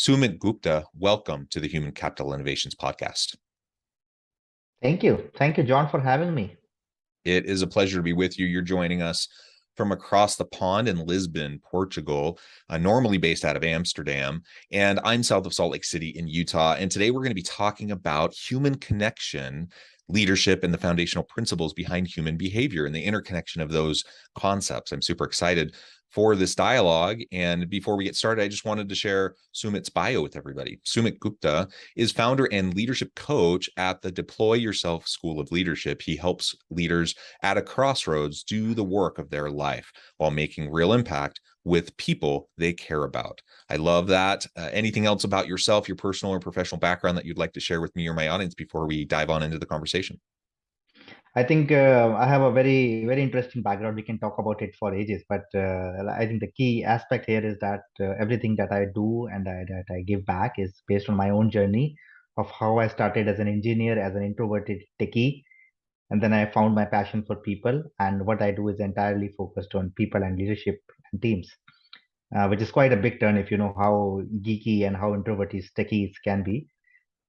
Sumit Gupta, welcome to the Human Capital Innovations Podcast. Thank you. Thank you, John, for having me. It is a pleasure to be with you. You're joining us from across the pond in Lisbon, Portugal, normally based out of Amsterdam. And I'm south of Salt Lake City in Utah. And today we're going to be talking about human connection, leadership, and the foundational principles behind human behavior and the interconnection of those concepts. I'm super excited for this dialogue. And before we get started, I just wanted to share Sumit's bio with everybody. Sumit Gupta is founder and leadership coach at the Deploy Yourself School of Leadership. He helps leaders at a crossroads do the work of their life while making real impact with people they care about. I love that. Anything else about yourself, your personal or professional background that you'd like to share with me or my audience before we dive on into the conversation? I think I have a very interesting background. We can talk about it for ages, but I think the key aspect here is that everything that I do and that I give back is based on my own journey of how I started as an engineer, as an introverted techie, and then I found my passion for people. And what I do is entirely focused on people and leadership and teams, which is quite a big turn if you know how geeky and how introverted techies can be.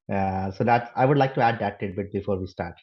So that I would like to add that tidbit before we start.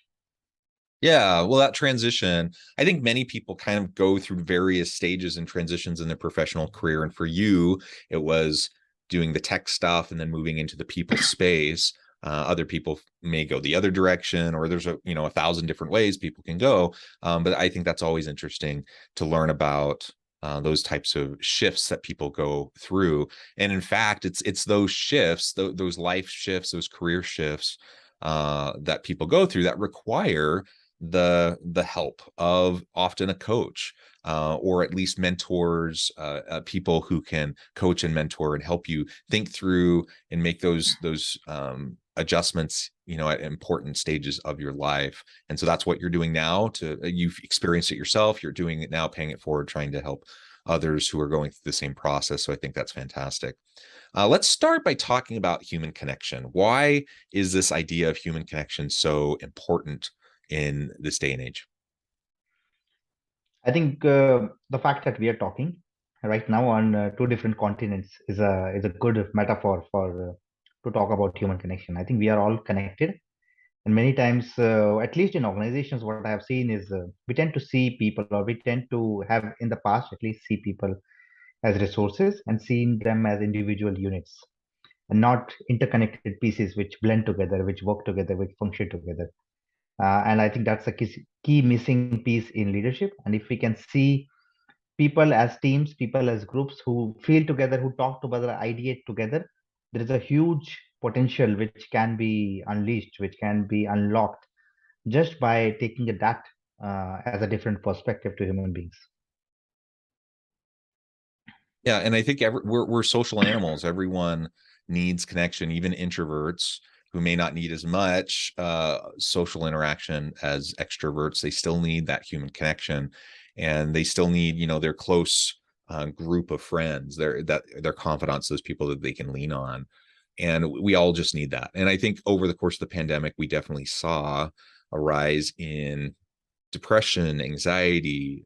Yeah, well, that transition, I think many people kind of go through various stages and transitions in their professional career. And for you, it was doing the tech stuff and then moving into the people space. Other people may go the other direction, or there's a thousand different ways people can go. But I think that's always interesting to learn about those types of shifts that people go through. And in fact, it's those shifts, those life shifts, those career shifts that people go through that require the help of often a coach or at least mentors, people who can coach and mentor and help you think through and make those adjustments, at important stages of your life. And so that's what you're doing now. You've experienced it yourself. You're doing it now, paying it forward, trying to help others who are going through the same process. So I think that's fantastic. Let's start by talking about human connection. Why is this idea of human connection so important in this day and age? I think the fact that we are talking right now on two different continents is a good metaphor for to talk about human connection. I think we are all connected, and many times, at least in organizations, what I have seen is we tend to see people, or we tend to have in the past at least see people as resources and seeing them as individual units and not interconnected pieces which blend together, which work together, which function together. And I think that's a key missing piece in leadership. And if we can see people as teams, people as groups who feel together, who talk together, ideate together, there is a huge potential which can be unleashed, which can be unlocked just by taking that as a different perspective to human beings. Yeah, and I think we're social animals. Everyone needs connection, even introverts who may not need as much social interaction as extroverts. They still need that human connection, and they still need, their close group of friends, their confidants, those people that they can lean on. And we all just need that. And I think over the course of the pandemic, we definitely saw a rise in depression, anxiety,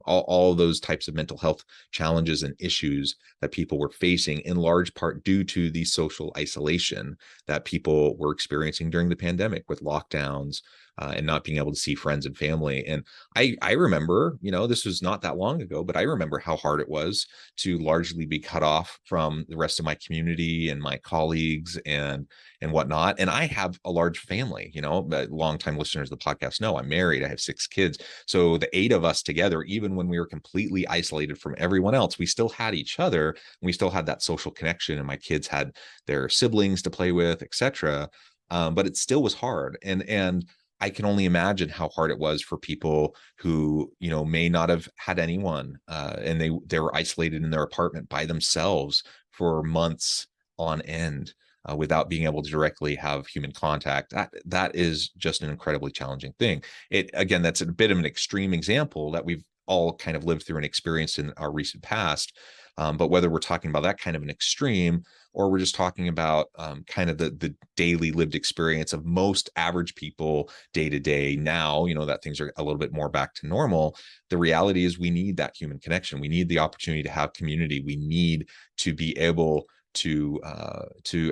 all those types of mental health challenges and issues that people were facing, in large part due to the social isolation that people were experiencing during the pandemic with lockdowns and not being able to see friends and family. And I remember, this was not that long ago, but I remember how hard it was to largely be cut off from the rest of my community and my colleagues and whatnot. And I have a large family, longtime listeners of the podcast know I'm married. I have 6 kids. So the 8 of us together, even when we were completely isolated from everyone else, we still had each other. And we still had that social connection, and my kids had their siblings to play with, etc. But it still was hard. And I can only imagine how hard it was for people who, may not have had anyone, and they were isolated in their apartment by themselves for months on end. Without being able to directly have human contact. That is just an incredibly challenging thing. Again, that's a bit of an extreme example that we've all kind of lived through and experienced in our recent past. But whether we're talking about that kind of an extreme, or we're just talking about kind of the daily lived experience of most average people day to day now, that things are a little bit more back to normal, the reality is we need that human connection. We need the opportunity to have community. We need to be able to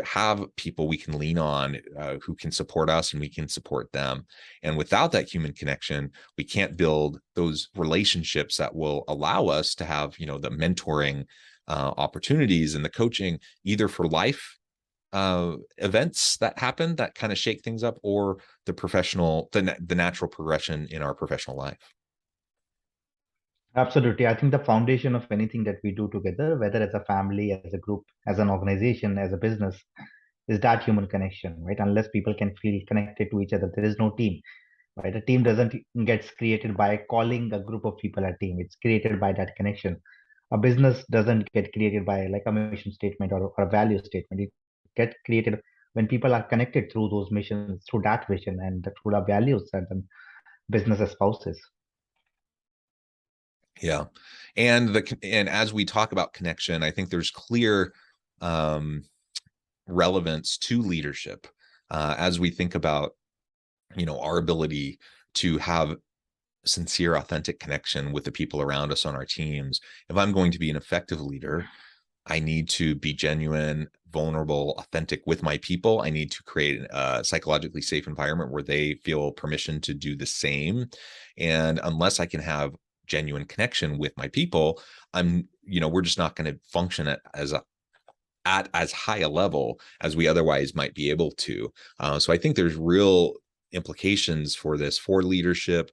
have people we can lean on, who can support us and we can support them. And without that human connection, we can't build those relationships that will allow us to have, the mentoring opportunities and the coaching, either for life events that happen that kind of shake things up, or the natural progression in our professional life. Absolutely. I think the foundation of anything that we do together, whether as a family, as a group, as an organization, as a business, is that human connection, right? Unless people can feel connected to each other, there is no team, right? A team doesn't gets created by calling a group of people a team. It's created by that connection. A business doesn't get created by like a mission statement or a value statement. It gets created when people are connected through those missions, through that vision, and through the values that the business espouses. Yeah. And as we talk about connection, I think there's clear relevance to leadership as we think about, our ability to have sincere, authentic connection with the people around us on our teams. If I'm going to be an effective leader, I need to be genuine, vulnerable, authentic with my people. I need to create a psychologically safe environment where they feel permission to do the same. And unless I can have genuine connection with my people, we're just not going to function at as high a level as we otherwise might be able to. So I think there's real implications for this, for leadership,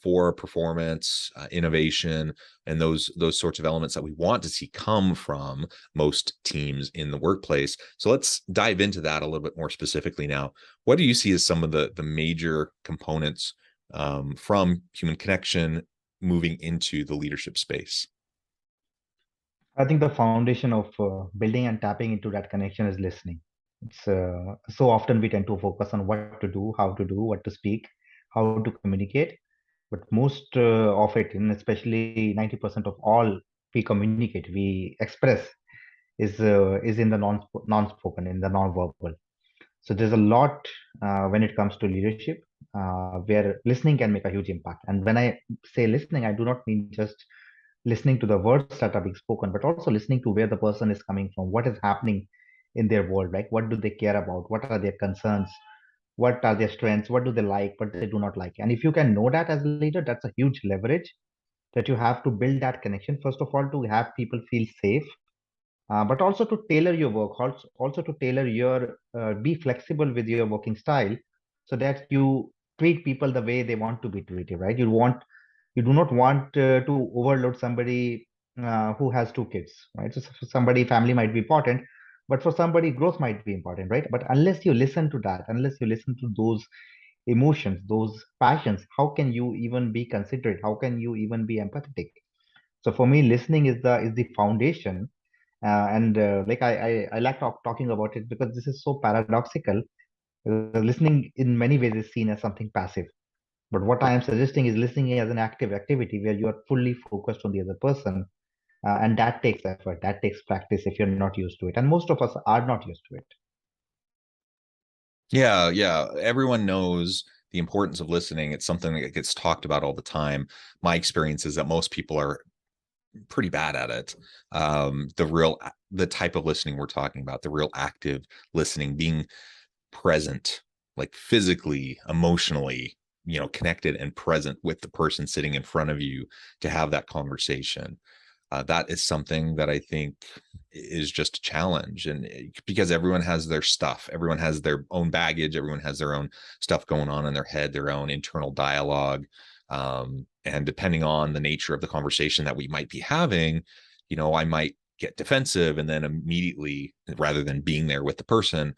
for performance, innovation, and those sorts of elements that we want to see come from most teams in the workplace. So let's dive into that a little bit more specifically now. What do you see as some of the major components from human connection moving into the leadership space? I think the foundation of building and tapping into that connection is listening. It's so often we tend to focus on what to do, how to do, what to speak, how to communicate, but most of it, and especially 90% of all we communicate, we express, is in the non-spoken, in the non-verbal. So there's a lot when it comes to leadership where listening can make a huge impact. And when I say listening, I do not mean just listening to the words that are being spoken, but also listening to where the person is coming from, what is happening in their world, like what do they care about, what are their concerns, what are their strengths, what do they like, what they do not like. And if you can know that as a leader, that's a huge leverage that you have to build that connection, first of all, to have people feel safe, but also to tailor your work, also to tailor your, be flexible with your working style so that you treat people the way they want to be treated, right? You do not want to overload somebody who has two kids, right? So for somebody, family might be important, but for somebody, growth might be important, right? But unless you listen to that, unless you listen to those emotions, those passions, how can you even be considerate? How can you even be empathetic? So for me, listening is the foundation, and like I like talking about it because this is so paradoxical. Listening in many ways is seen as something passive, but what I am suggesting is listening as an active activity where you are fully focused on the other person, and that takes effort, that takes practice if you're not used to it, and most of us are not used to it. Yeah. Everyone knows the importance of listening. It's something that gets talked about all the time. My experience is that most people are pretty bad at it. The type of listening we're talking about, the real active listening, being present, like physically, emotionally, connected and present with the person sitting in front of you to have that conversation. That is something that I think is just a challenge. And because everyone has their stuff, everyone has their own baggage, everyone has their own stuff going on in their head, their own internal dialogue. And depending on the nature of the conversation that we might be having, I might get defensive, and then immediately, rather than being there with the person,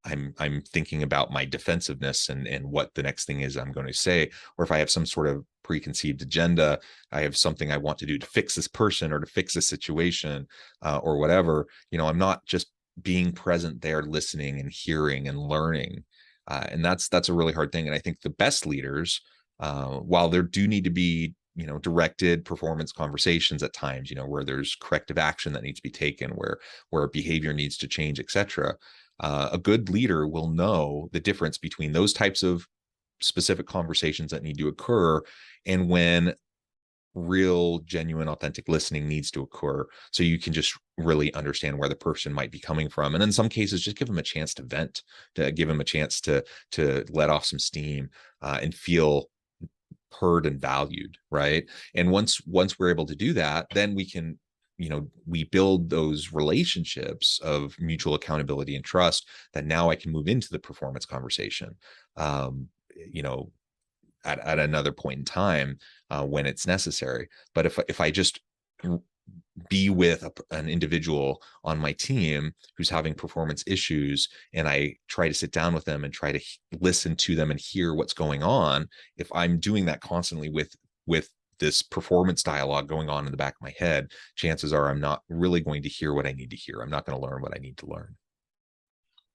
I'm thinking about my defensiveness and what the next thing is I'm going to say. Or if I have some sort of preconceived agenda, I have something I want to do to fix this person or to fix this situation, or whatever, I'm not just being present there, listening and hearing and learning. And that's a really hard thing. And I think the best leaders, while there do need to be, directed performance conversations at times, where there's corrective action that needs to be taken, where behavior needs to change, etc. A good leader will know the difference between those types of specific conversations that need to occur and when real, genuine, authentic listening needs to occur, so you can just really understand where the person might be coming from. And in some cases, just give them a chance to vent, to give them a chance to let off some steam, and feel heard and valued, right? And once we're able to do that, then we can, we build those relationships of mutual accountability and trust, that now I can move into the performance conversation, um, you know at another point in time, when it's necessary. But if I just be with an individual on my team who's having performance issues, and I try to sit down with them and try to listen to them and hear what's going on, if I'm doing that constantly with this performance dialogue going on in the back of my head, chances are I'm not really going to hear what I need to hear. I'm not going to learn what I need to learn.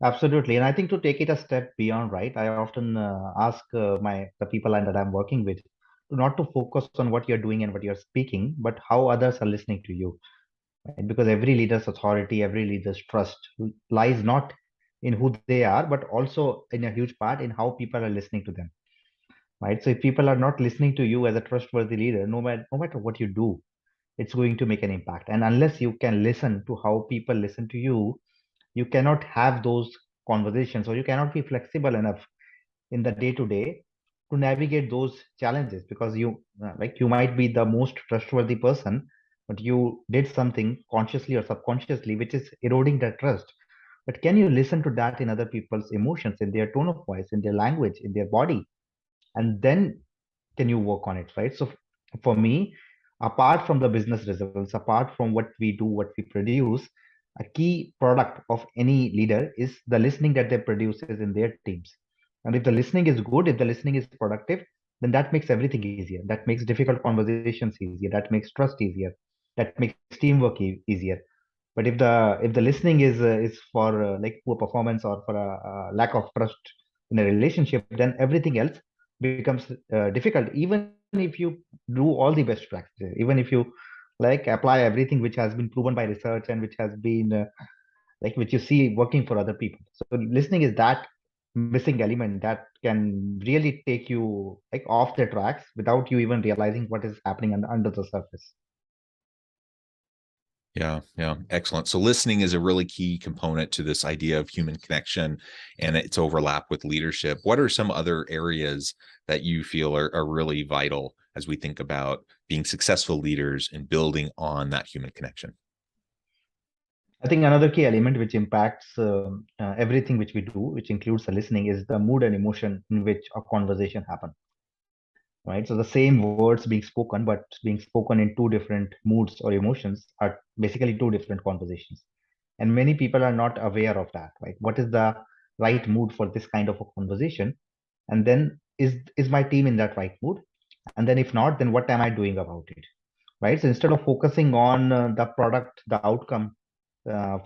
Absolutely. And I think to take it a step beyond, right, I often ask the people that I'm working with to not to focus on what you're doing and what you're speaking, but how others are listening to you. Right? Because every leader's authority, every leader's trust lies not in who they are, but also in a huge part in how people are listening to them. Right. So if people are not listening to you as a trustworthy leader, no matter what you do, it's going to make an impact. And unless you can listen to how people listen to you cannot have those conversations, or you cannot be flexible enough in the day to day to navigate those challenges, because you might be the most trustworthy person, but you did something consciously or subconsciously which is eroding that trust. But can you listen to that in other people's emotions, in their tone of voice, in their language, in their body, and then can you work on it, right? So for me, apart from the business results, apart from what we do, what we produce, a key product of any leader is the listening that they produces in their teams. And if the listening is good, if the listening is productive, then that makes everything easier. That makes difficult conversations easier. That makes trust easier. That makes teamwork easier. But if the listening is for like poor performance, or for a lack of trust in a relationship, then everything else becomes difficult. Even if you do all the best practices, even if you like apply everything which has been proven by research and which has been like which you see working for other people. So listening is that missing element that can really take you like off the tracks without you even realizing what is happening under the surface. Yeah, yeah, excellent. So listening is a really key component to this idea of human connection and its overlap with leadership. What are some other areas that you feel are really vital as we think about being successful leaders and building on that human connection? I think another key element which impacts everything which we do, which includes the listening, is the mood and emotion in which a conversation happens. Right. So the same words being spoken, but being spoken in two different moods or emotions, are basically two different conversations. And many people are not aware of that. Right. What is the right mood for this kind of a conversation? And then is my team in that right mood? And then if not, then what am I doing about it? Right. So instead of focusing on the product, the outcome,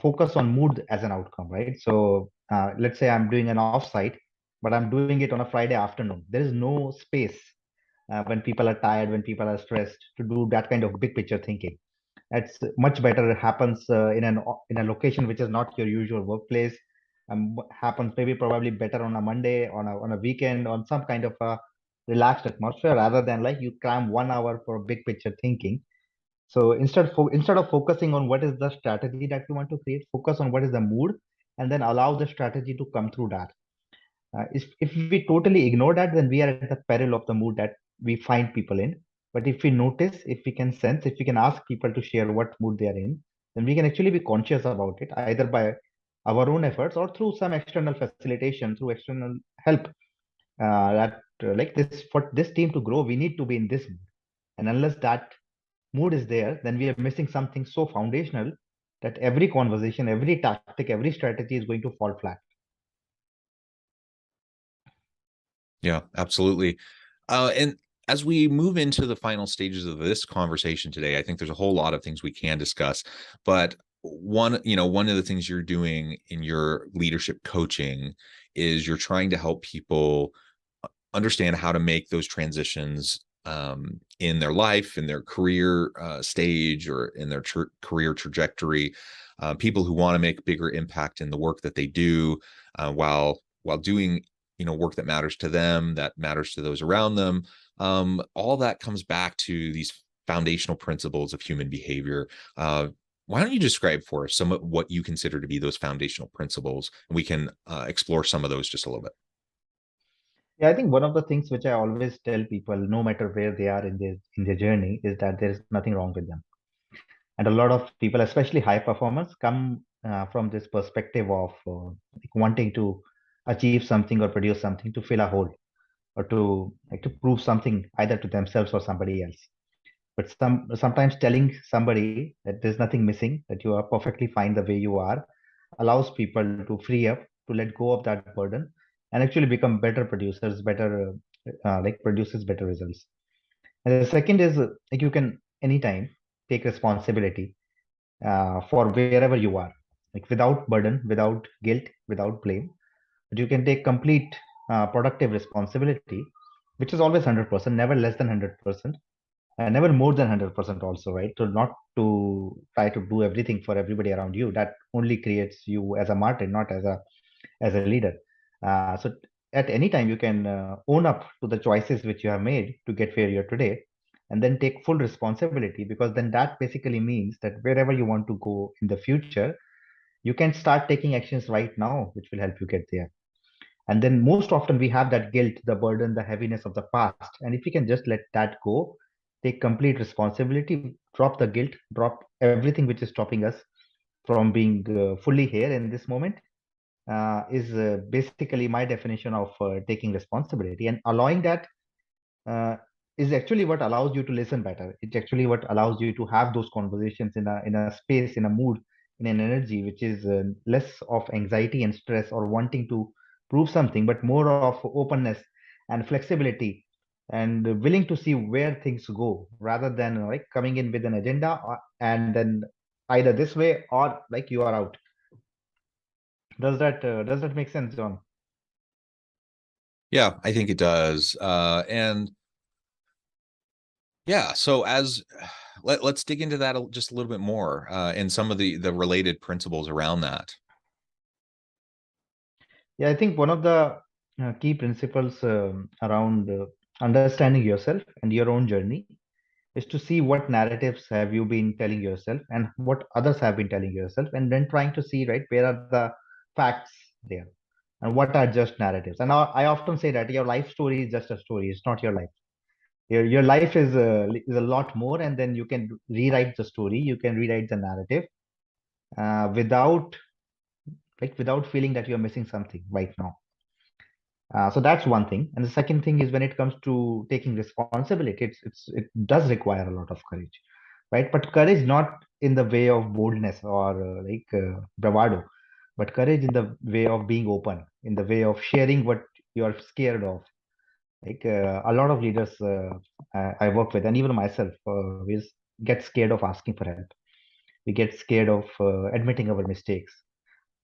focus on mood as an outcome, right? So let's say I'm doing an offsite, but I'm doing it on a Friday afternoon. There is no space when people are tired, when people are stressed, to do that kind of big picture thinking. It's much better. It happens in a location which is not your usual workplace. Happens maybe probably better on a Monday, on a weekend, on some kind of a relaxed atmosphere, rather than like you cram 1 hour for big picture thinking. So instead of focusing on what is the strategy that you want to create, focus on what is the mood, and then allow the strategy to come through that. If we totally ignore that, then we are at the peril of the mood that we find people in. But if we notice, if we can sense, if we can ask people to share what mood they are in, then we can actually be conscious about it, either by our own efforts or through some external facilitation, through external help. That like this, for this team to grow, we need to be in this mood. And unless that mood is there, then we are missing something so foundational that every conversation, every tactic, every strategy is going to fall flat. Yeah, absolutely. And as we move into the final stages of this conversation today, I think there's a whole lot of things we can discuss. But one of the things you're doing in your leadership coaching is you're trying to help people understand how to make those transitions in their life, in their career stage, or in their career trajectory. People who want to make bigger impact in the work that they do, while doing work that matters to them, that matters to those around them. All that comes back to these foundational principles of human behavior. Why don't you describe for us some of what you consider to be those foundational principles, and we can explore some of those just a little bit. Yeah, I think one of the things which I always tell people, no matter where they are in their journey, is that there is nothing wrong with them. And a lot of people, especially high performers, come from this perspective of like wanting to achieve something or produce something to fill a hole, or to like to prove something either to themselves or somebody else. But sometimes telling somebody that there's nothing missing, that you are perfectly fine the way you are, allows people to free up, to let go of that burden, and actually become better producers, better like produces better results. And the second is like you can anytime take responsibility for wherever you are, like without burden, without guilt, without blame. But you can take complete productive responsibility, which is always 100%, never less than 100%, and never more than 100% also, right? So not to try to do everything for everybody around you. That only creates you as a martyr, not as a leader. So at any time you can own up to the choices which you have made to get where you're today, and then take full responsibility, because then that basically means that wherever you want to go in the future, you can start taking actions right now which will help you get there. And then most often we have that guilt, the burden, the heaviness of the past. And if we can just let that go, take complete responsibility, drop the guilt, drop everything which is stopping us from being fully here in this moment, is basically my definition of taking responsibility. And allowing that uh, is actually what allows you to listen better. It's actually what allows you to have those conversations in a space, in a mood, in an energy which is less of anxiety and stress or wanting to prove something, but more of openness and flexibility, and willing to see where things go, rather than like coming in with an agenda and then either this way or like you are out. Does that make sense, John? Yeah, I think it does. And yeah, so as let's dig into that just a little bit more, and some of the related principles around that. Yeah, I think one of the key principles around understanding yourself and your own journey is to see what narratives have you been telling yourself and what others have been telling yourself, and then trying to see, right, where are the facts there and what are just narratives. And I often say that your life story is just a story, it's not your life. Your life is a lot more, and then you can rewrite the story, you can rewrite the narrative without without feeling that you're missing something right now. So that's one thing. And the second thing is when it comes to taking responsibility, it does require a lot of courage, right? But courage not in the way of boldness or bravado, but courage in the way of being open, in the way of sharing what you're scared of. A lot of leaders I work with, and even myself, we get scared of asking for help. We get scared of admitting our mistakes,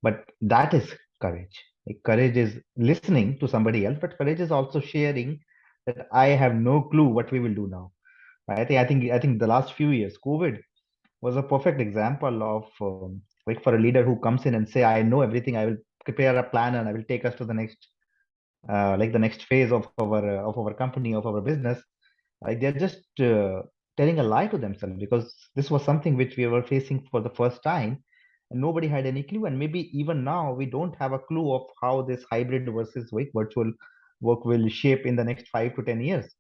but that is courage. Like, courage is listening to somebody else, but courage is also sharing that I have no clue what we will do now. I think the last few years, COVID was a perfect example of like for a leader who comes in and say, I know everything, I will prepare a plan and I will take us to the next like the next phase of our company, of our business. Like, they're just telling a lie to themselves, because this was something which we were facing for the first time, and nobody had any clue. And maybe even now we don't have a clue of how this hybrid versus like virtual work will shape in the next 5 to 10 years.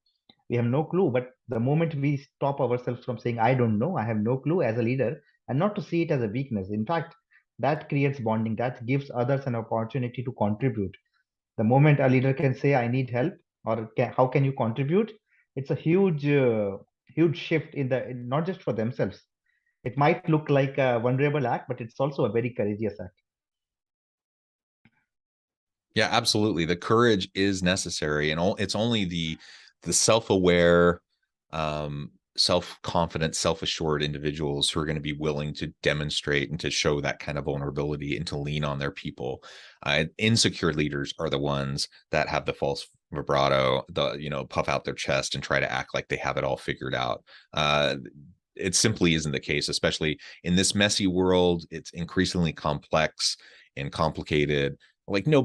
We have no clue. But the moment we stop ourselves from saying, I don't know, I have no clue, as a leader, and not to see it as a weakness, in fact, that creates bonding, that gives others an opportunity to contribute. The moment a leader can say, I need help, or how can you contribute, it's a huge shift not just for themselves. It might look like a vulnerable act, but it's also a very courageous act. Yeah, absolutely. The courage is necessary, and it's only the self-aware, self-confident, self-assured individuals who are going to be willing to demonstrate and to show that kind of vulnerability and to lean on their people. Insecure leaders are the ones that have the false vibrato, puff out their chest and try to act like they have it all figured out. It simply isn't the case, especially in this messy world. It's increasingly complex and complicated. Like, no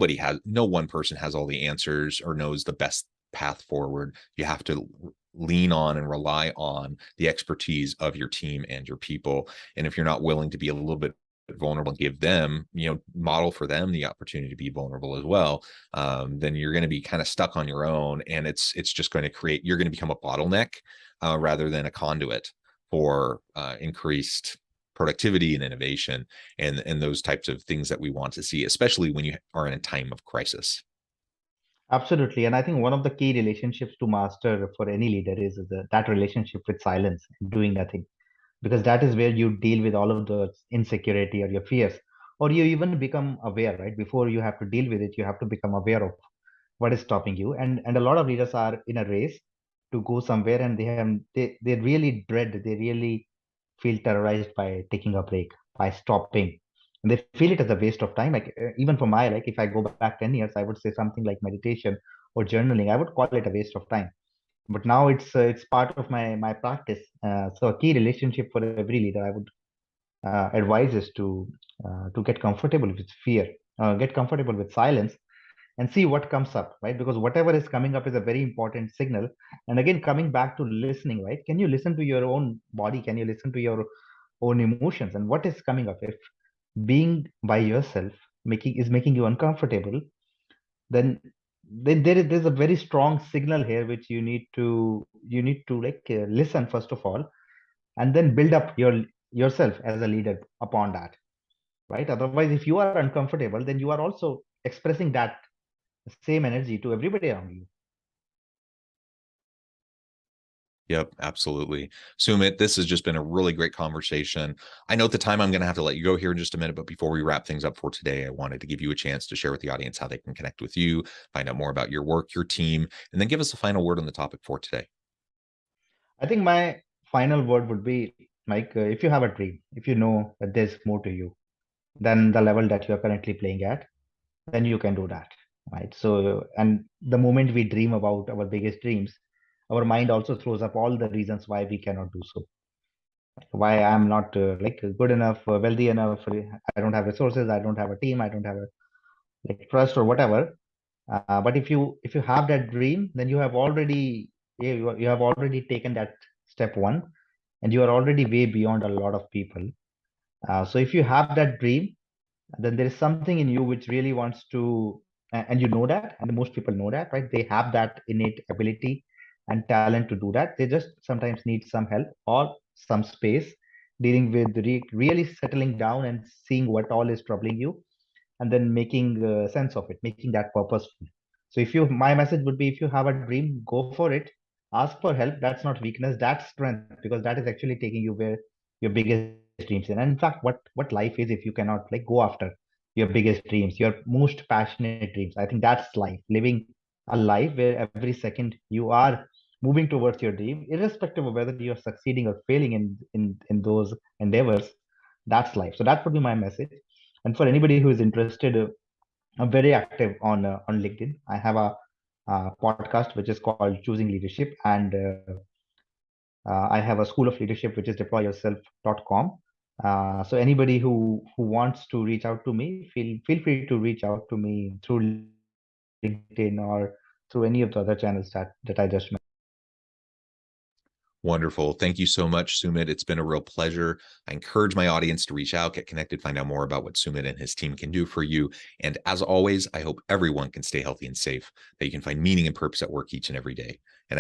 one person has all the answers or knows the best path forward. You have to lean on and rely on the expertise of your team and your people. And if you're not willing to be a little bit vulnerable and give them, model for them the opportunity to be vulnerable as well, then you're going to be kind of stuck on your own, and it's just going to you're going to become a bottleneck rather than a conduit for increased productivity and innovation and those types of things that we want to see, especially when you are in a time of crisis. Absolutely. And I think one of the key relationships to master for any leader is that relationship with silence, doing nothing, because that is where you deal with all of the insecurity or your fears, or you even become aware, right? Before you have to deal with it, you have to become aware of what is stopping you. And a lot of leaders are in a race to go somewhere, and they really dread, they really feel terrorized by taking a break, by stopping. And they feel it as a waste of time. Like even for my, like if I go back 10 years, I would say something like meditation or journaling. I would call it a waste of time. But now it's part of my practice. So a key relationship for every leader, I would advise, is to get comfortable with fear, get comfortable with silence, and see what comes up, right? Because whatever is coming up is a very important signal. And again, coming back to listening, right? Can you listen to your own body? Can you listen to your own emotions and what is coming up? If being by yourself making you uncomfortable, then there's a very strong signal here which you need to like listen first of all, and then build up yourself as a leader upon that, right? Otherwise, if you are uncomfortable, then you are also expressing that same energy to everybody around you. Yep, absolutely. Sumit, this has just been a really great conversation. I know at the time I'm going to have to let you go here in just a minute, but before we wrap things up for today, I wanted to give you a chance to share with the audience how they can connect with you, find out more about your work, your team, and then give us a final word on the topic for today. I think my final word would be, Mike, if you have a dream, if you know that there's more to you than the level that you're currently playing at, then you can do that, right? So, and the moment we dream about our biggest dreams, our mind also throws up all the reasons why we cannot do so. Why I'm not like good enough, wealthy enough, I don't have resources, I don't have a team, I don't have a like trust or whatever. But if you have that dream, then you have already you have already taken that step one, and you are already way beyond a lot of people. So if you have that dream, then there is something in you which really wants to, and you know that, and most people know that, right? They have that innate ability and talent to do that. They just sometimes need some help or some space dealing with really settling down and seeing what all is troubling you, and then making sense of it, making that purposeful. So if you, my message would be, if you have a dream, go for it. Ask for help. That's not weakness, that's strength, because that is actually taking you where your biggest dreams in. And in fact, what life is if you cannot like go after your biggest dreams, your most passionate dreams. I think that's life, living a life where every second you are moving towards your dream, irrespective of whether you're succeeding or failing in those endeavors. That's life. So that would be my message. And for anybody who is interested, I'm very active on LinkedIn. I have a podcast which is called Choosing Leadership, and I have a school of leadership which is deployyourself.com. So anybody who wants to reach out to me, feel free to reach out to me through LinkedIn or through any of the other channels that I just mentioned. Wonderful. Thank you so much, Sumit. It's been a real pleasure. I encourage my audience to reach out, get connected, find out more about what Sumit and his team can do for you. And as always, I hope everyone can stay healthy and safe, that you can find meaning and purpose at work each and every day. And